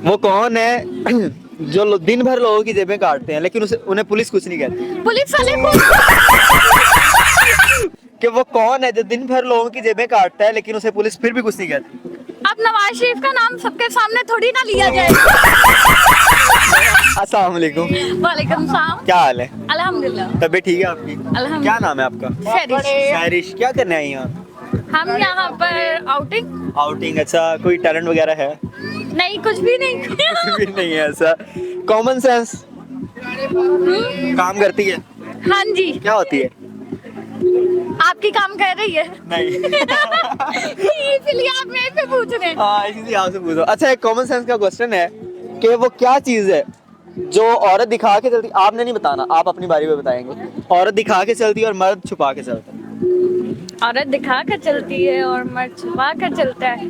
वो कौन है जो दिन भर लोगों की जेबें काटते हैं लेकिन उसे उन्हें पुलिस कुछ नहीं कहती? पुलिस वाले खुद। कि वो कौन है जो दिन भर लोगों की जेबें काटता है लेकिन उसे पुलिस फिर भी कुछ नहीं कहती? अब नवाज शरीफ का नाम सबके सामने थोड़ी ना लिया जाएगा। अस्सलाम वालेकुम। वालेकुम सलाम। क्या हाल है? अल्हम्दुलिल्लाह। तबीयत ठीक है आपकी? अल्हम्दुलिल्लाह। क्या नाम है आपका? शरीफ। सैरिश। क्या करने आई यहाँ? हम यहाँ पर आउटिंग आउटिंग। अच्छा, कोई टैलेंट वगैरह है? नहीं, कुछ भी नहीं। कुछ भी नहीं है ऐसा। कॉमन सेंस काम करती है? हाँ जी। क्या होती है? आपकी काम कर रही है। नहीं। इसलिए आप मेरे से पूछ रहे हैं। हाँ, इसीलिए आपसे पूछो। अच्छा, एक कॉमन सेंस का क्वेश्चन है कि वो क्या चीज है जो औरत दिखा के चलती? आपने नहीं बताना, आप अपनी बारी में बताएंगे। औरत दिखा के चलती है और मर्द छुपा के चलता है। औरत दिखा कर चलती है और मर्द छुपा कर चलता है।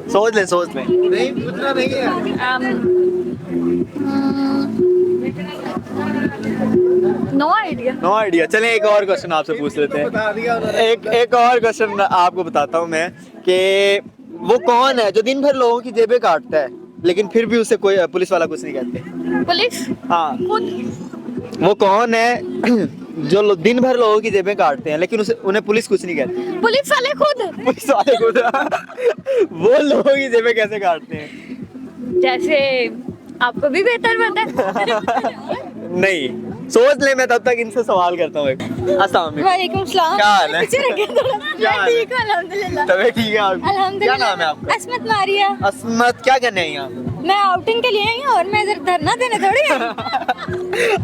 सोच ले, सोच ले। नहीं, पूछना नहीं है। No idea. No idea. चलें एक और क्वेश्चन आपसे पूछ लेते हैं। एक और क्वेश्चन आपको बताता हूँ मैं कि वो कौन है जो दिन भर लोगों की जेबें काटता है लेकिन फिर भी उसे कोई पुलिस वाला कुछ नहीं कहते? पुलिस हाँ। खुद। वो कौन है जो दिन भर लोगों की जेबें काटते हैं लेकिन उसे उन्हें पुलिस कुछ नहीं कहती? पुलिस वाले खुद। पुलिस वाले खुद। वो लोगों की जेबें कैसे काटते हैं? जैसे आपको भी बेहतर पता है। नहीं, सोच ले, मैं तब तक इनसे सवाल करता हूँ। अस्सलाम वालेकुम। वालेकुम सलाम। क्या हाल है? पीछे रखिए थोड़ा। क्या हाल है? ठीक है, अल्हम्दुलिल्लाह। तबीयत ठीक है आपकी? अल्हम्दुलिल्लाह। क्या नाम है आपका? असमत मारिया। असमत। क्या करने आई यहाँ? मैं आउटिंग के लिए आई हूँ और मैं इधर धरना देने थोड़ी आई।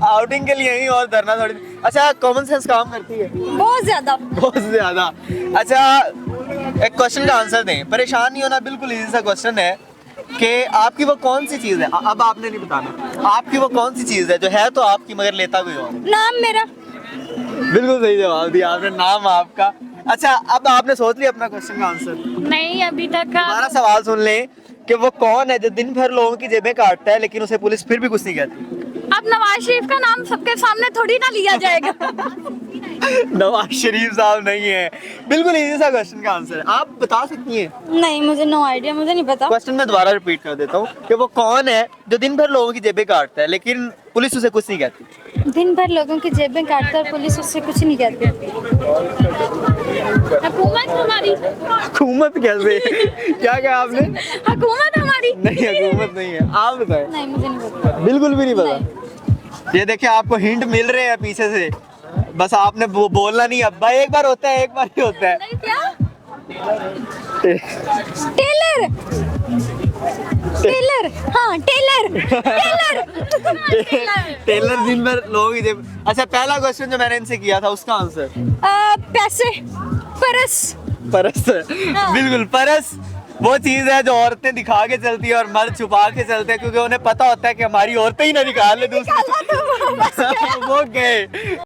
आउटिंग के लिए आई और धरना थोड़ी। अच्छा, कॉमन सेंस काम करती है? बहुत ज्यादा। बहुत ज्यादा। अच्छा, एक क्वेश्चन का आंसर दें। परेशान नहीं होना, बिल्कुल इजी सा क्वेश्चन है कि आपकी वो कौन सी चीज है, अब आपने नहीं बताना, आपकी वो कौन सी चीज है जो है तो आपकी मगर लेता कोई और? नाम मेरा। बिल्कुल सही जवाब दिया आपने, नाम आपका। अच्छा, अब आपने सोच लिया अपना क्वेश्चन का आंसर? नहीं, अभी तक हमारा सवाल सुन लें कि वो कौन है जो दिन भर लोगों की जेबें काटता है लेकिन उसे पुलिस फिर भी कुछ नहीं कहती? अब नवाज शरीफ का नाम सबके सामने थोड़ी ना लिया जाएगा। नवाज शरीफ साहब नहीं है। बिल्कुल इजी सा क्वेश्चन का आंसर है, आप बता सकती हैं? नहीं, मुझे नो आइडिया, मुझे नहीं पता। क्वेश्चन मैं दोबारा रिपीट कर देता हूँ कि वो कौन है जो दिन भर लोगों की जेबें काटता है लेकिन पुलिस उसे कुछ नहीं कहती? दिन भर लोगों की जेबें काटता है, पुलिस उससे कुछ नहीं कहती। हुकूमत हमारी। हुकूमत कैसे? क्या कहा आपने? हुकूमत हमारी। नहीं, हुकूमत नहीं है। आप बताएं। नहीं, मुझे नहीं पता। बिल्कुल भी नहीं पता। ये देखिए, आपको हिंट मिल रहे हैं पीछे से, बस आपने बोलना नहीं। अब भाई एक बार होता है, एक बार ही होता है। नहीं, क्या? टेलर। टेलर। हाँ, टेलर। टेलर। टेलर दिन भर लोगों की जेब। अच्छा, पहला क्वेश्चन जो मैंने इनसे किया था उसका आंसर? पैसे। परस। परस। बिल्कुल, परस वो चीज है जो औरतें दिखा के चलती है और मर्द छुपा के चलते हैं क्योंकि उन्हें पता होता है कि हमारी औरतें ही ना निकाल ले दूसरी। वो गए।